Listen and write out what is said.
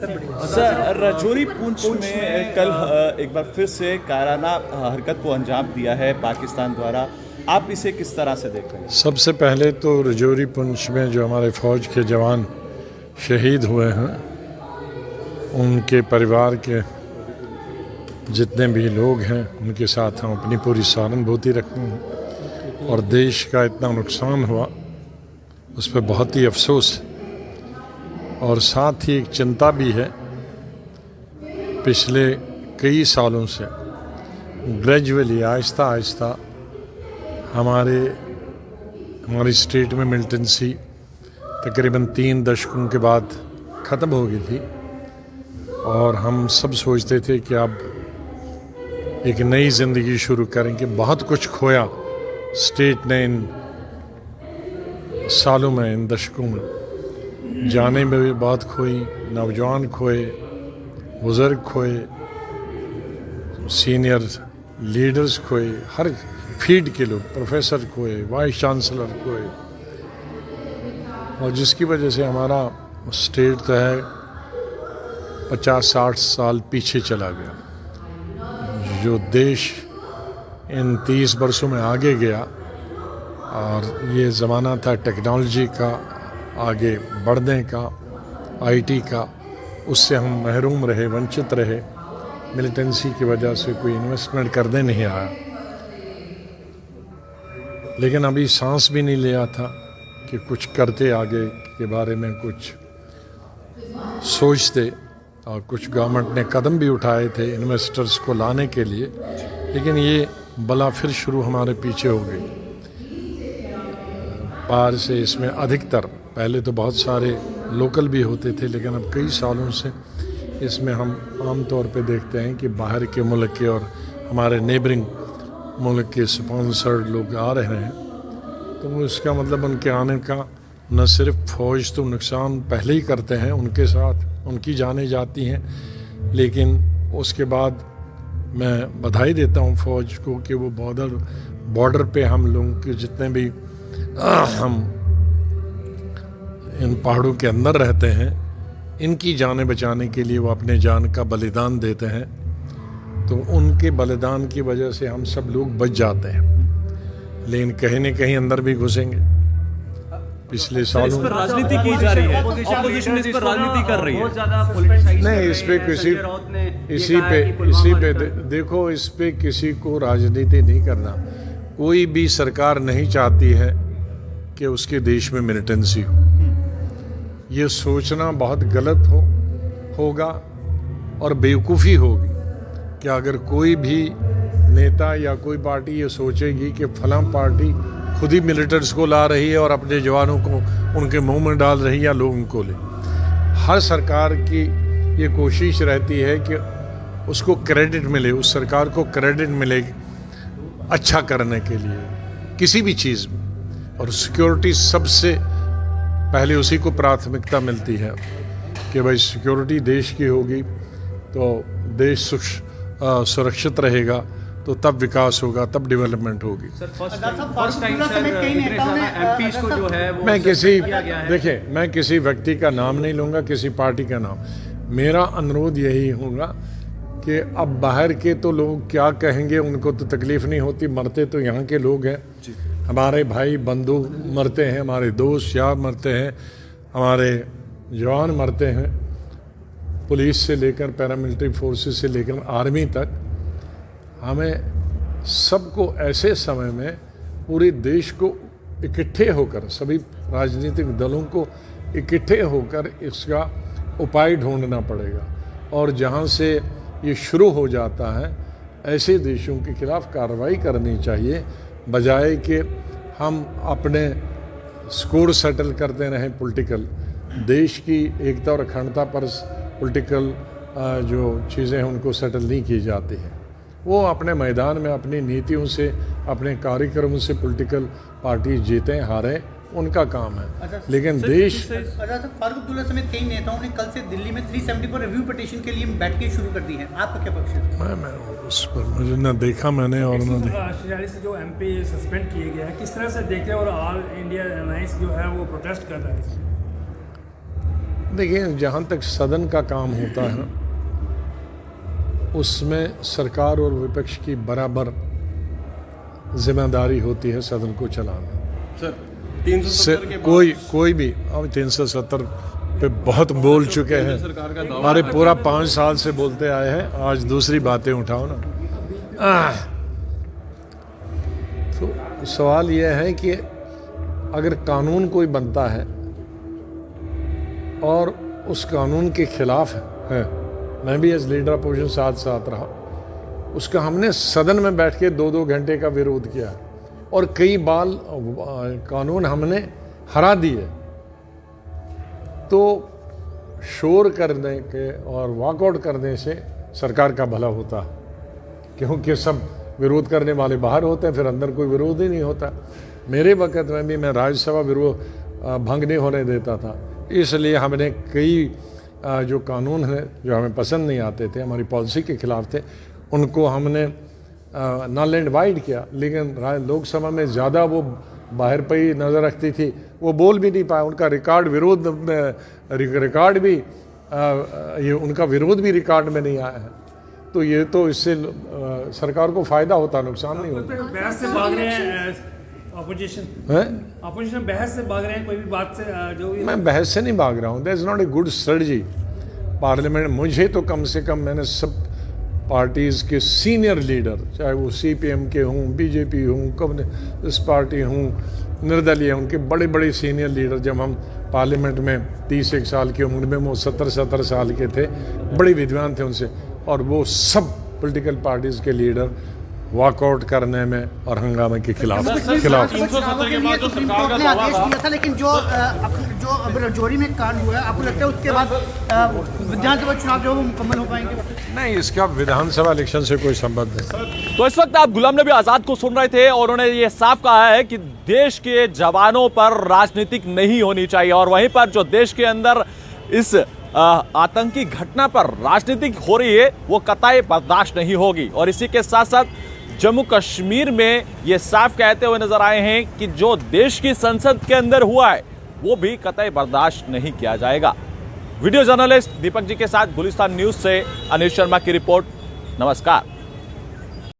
Sir, Rajouri Poonch में कल एक बार फिर से कायराना हरकत को अंजाम दिया है पाकिस्तान द्वारा। आप इसे किस तरह से देख रहे हैं? सबसे पहले तो राजौरी पुंछ में जो हमारे फ़ौज के जवान शहीद हुए हैं, उनके परिवार के जितने भी लोग हैं उनके साथ हम अपनी पूरी सहानुभूति रखते हैं। और देश का इतना नुकसान हुआ उस पर बहुत ही अफसोस है। और साथ ही एक चिंता भी है, पिछले कई सालों से ग्रेजुअली आहिस्ता आहिस्ता हमारी स्टेट में मिलिटेंसी तकरीबन 3 दशकों के बाद ख़त्म हो गई थी। और हम सब सोचते थे कि अब एक नई ज़िंदगी शुरू करेंगे। बहुत कुछ खोया स्टेट ने इन सालों में, इन दशकों में। जाने में भी बहुत खोई, नौजवान खोए, बुज़ुर्ग खोए, सीनियर लीडर्स खोए, हर फील्ड के लोग, प्रोफेसर खोए, वाइस चांसलर खोए। और जिसकी वजह से हमारा स्टेट तो है 50-60 साल पीछे चला गया। जो देश इन 30 वर्षों में आगे गया, और ये ज़माना था टेक्नोलॉजी का आगे बढ़ने का, आईटी का, उससे हम महरूम रहे, वंचित रहे। मिलिटेंसी की वजह से कोई इन्वेस्टमेंट करने नहीं आया। लेकिन अभी सांस भी नहीं लिया था कि कुछ करते, आगे के बारे में कुछ सोचते। और कुछ गवर्नमेंट ने कदम भी उठाए थे इन्वेस्टर्स को लाने के लिए, लेकिन ये बला फिर शुरू हमारे पीछे हो गई। पार से इसमें अधिकतर, पहले तो बहुत सारे लोकल भी होते थे, लेकिन अब कई सालों से इसमें हम आम तौर पे देखते हैं कि बाहर के मुल्क के और हमारे नेबरिंग मुल्क के स्पॉन्सर्ड लोग आ रहे हैं। तो इसका मतलब उनके आने का न सिर्फ फ़ौज तो नुकसान पहले ही करते हैं, उनके साथ उनकी जानें जाती हैं, लेकिन उसके बाद मैं बधाई देता हूँ फ़ौज को कि वो बॉर्डर पे हम लोगों के जितने भी हम इन पहाड़ों के अंदर रहते हैं, इनकी जानें बचाने के लिए वो अपने जान का बलिदान देते हैं। तो उनके बलिदान की वजह से हम सब लोग बच जाते हैं। लेकिन कहीं न कहीं अंदर भी घुसेंगे। पिछले सालों में राजनीति की जा रही है, ऑपोजिशन इस पर राजनीति कर रही है। नहीं, इस पे देखो, इस पे किसी को राजनीति नहीं करना। कोई भी सरकार नहीं चाहती है कि उसके देश में मिलिटेंसी हो। ये सोचना बहुत गलत होगा और बेवकूफ़ी होगी कि अगर कोई भी नेता या कोई पार्टी ये सोचेगी कि फलां पार्टी खुद ही मिलिटेंट्स को ला रही है और अपने जवानों को उनके मुंह में डाल रही है या लोगों को ले। हर सरकार की ये कोशिश रहती है कि उसको क्रेडिट मिले, उस सरकार को क्रेडिट मिले अच्छा करने के लिए किसी भी चीज़ में। और सिक्योरिटी सबसे पहले उसी को प्राथमिकता मिलती है कि भाई सिक्योरिटी देश की होगी तो देश सुरक्षित रहेगा, तो तब विकास होगा, तब डेवलपमेंट होगी। मैं किसी व्यक्ति का नाम नहीं लूँगा, किसी पार्टी का नाम। मेरा अनुरोध यही होगा कि अब बाहर के तो लोग क्या कहेंगे, उनको तो तकलीफ़ नहीं होती। मरते तो यहाँ के लोग हैं, हमारे भाई बंधु मरते हैं, हमारे दोस्त यार मरते हैं, हमारे जवान मरते हैं, पुलिस से लेकर पैरामिलिट्री फोर्सेस से लेकर आर्मी तक। हमें सबको ऐसे समय में पूरे देश को इकट्ठे होकर, सभी राजनीतिक दलों को इकट्ठे होकर इसका उपाय ढूंढना पड़ेगा। और जहाँ से ये शुरू हो जाता है, ऐसे देशों के खिलाफ कार्रवाई करनी चाहिए, बजाय कि हम अपने स्कोर सेटल करते रहें पॉलिटिकल। देश की एकता और अखंडता पर पॉलिटिकल जो चीज़ें हैं उनको सेटल नहीं की जाती हैं। वो अपने मैदान में अपनी नीतियों से, अपने कार्यक्रमों से पॉलिटिकल पार्टी जीतें हारें, उनका काम है। लेकिन देश फारूक अब्दुल्ला समेत कई नेताओं ने कल से दिल्ली में 370 पर रिव्यू पिटीशन के लिए बैठकें शुरू कर दी हैं। आपका क्या पक्ष है? मैं उस पर मुझे न देखा मैंने और न देखा। से जो MP सस्पेंड किए गए हैं, किस तरह से देखें, और ऑल इंडिया अलायंस जो है वो प्रोटेस्ट कर रहा है? देखिए, जहाँ तक सदन का काम होता है उसमें सरकार और विपक्ष की बराबर जिम्मेदारी होती है सदन को चलाना। सर 370 के कोई भी अब 370 पे बहुत बोल चुके हैं, सरकार का दावा हमारे पूरा 5 साल से बोलते आए हैं, आज दूसरी बातें उठाओ ना। तो सवाल यह है कि अगर कानून कोई बनता है और उस कानून के खिलाफ है, मैं भी एज लीडर अपोजिशन साथ रहा, उसका हमने सदन में बैठ के 2-2 घंटे का विरोध किया और कई बार कानून हमने हरा दिए। तो शोर करने के और वॉकआउट करने से सरकार का भला होता है, क्योंकि सब विरोध करने वाले बाहर होते हैं, फिर अंदर कोई विरोध ही नहीं होता। मेरे वक्त में भी मैं राज्यसभा विरोध भंग नहीं होने देता था, इसलिए हमने कई जो कानून हैं जो हमें पसंद नहीं आते थे, हमारी पॉलिसी के खिलाफ थे, उनको हमने नल एंड वाइड किया। लेकिन लोकसभा में ज़्यादा वो बाहर पे ही नज़र रखती थी, वो बोल भी नहीं पाए, उनका रिकॉर्ड विरोध रिकॉर्ड भी ये उनका विरोध भी रिकॉर्ड में नहीं आया है। तो ये तो इससे सरकार को फ़ायदा होता, नुकसान नहीं होता। बहस से भाग रहे हैं अपोजिशन बहस से भाग रहे हैं, कोई भी बात से जो भी। मैं बहस से नहीं भाग रहा हूँ, that is not a good strategy parliament. मुझे तो कम से कम, मैंने सब पार्टीज़ के सीनियर लीडर, चाहे वो CPM के हों, BJP हों, कम्युनिस्ट पार्टी हों, निर्दलीय, उनके बड़े बड़े सीनियर लीडर, जब हम पार्लियामेंट में 31 साल की उम्र में, वो 70 साल के थे, बड़े विद्वान थे उनसे, और वो सब पॉलिटिकल पार्टीज़ के लीडर वॉकआउट करने में और हंगामे के खिलाफ 370 के बाद जो सरकार का दावा था, लेकिन जो अब रजौरी में कांड हुआ है, आपको लगता है उसके बाद विधानसभा चुनाव जो है वो मुकम्मल हो पाएंगे? नहीं, इसका विधानसभा इलेक्शन से कोई संबंध नहीं। तो इस वक्त आप गुलाम नबी आजाद को सुन रहे थे और उन्होंने ये साफ कहा है कि देश के जवानों पर राजनीतिक नहीं होनी चाहिए, और वहीं पर जो देश के अंदर इस आतंकी घटना पर राजनीतिक हो रही है वो कतई बर्दाश्त नहीं होगी। और इसी के साथ साथ जम्मू कश्मीर में ये साफ कहते हुए नजर आए हैं कि जो देश की संसद के अंदर हुआ है वो भी कतई बर्दाश्त नहीं किया जाएगा। वीडियो जर्नलिस्ट दीपक जी के साथ गुलिस्तान न्यूज से अनिल शर्मा की रिपोर्ट। नमस्कार।